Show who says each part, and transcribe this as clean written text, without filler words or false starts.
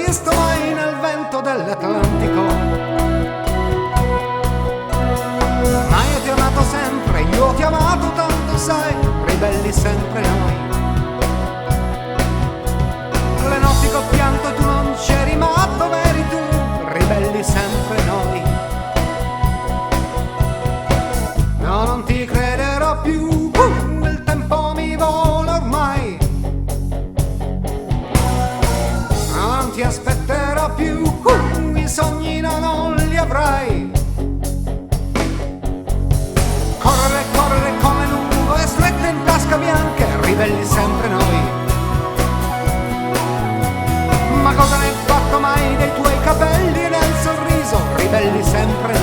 Speaker 1: visto mai nel vento dell'Atlantico. Ma io ti ho amato sempre, io ti ho amato tanto, sai, ribelli sempre noi. Le notti che ho pianto tu non c'eri, ma dov'eri tu? Ribelli sempre noi. No, non ti crederò più, il tempo mi vola ormai. No, non ti aspetterò più, i sogni non li avrai. Correre, correre come nuvole strette in tasca bianche, ribelli sempre noi. Ma cosa ne hai fatto mai dei tuoi capelli e del sorriso? Ribelli sempre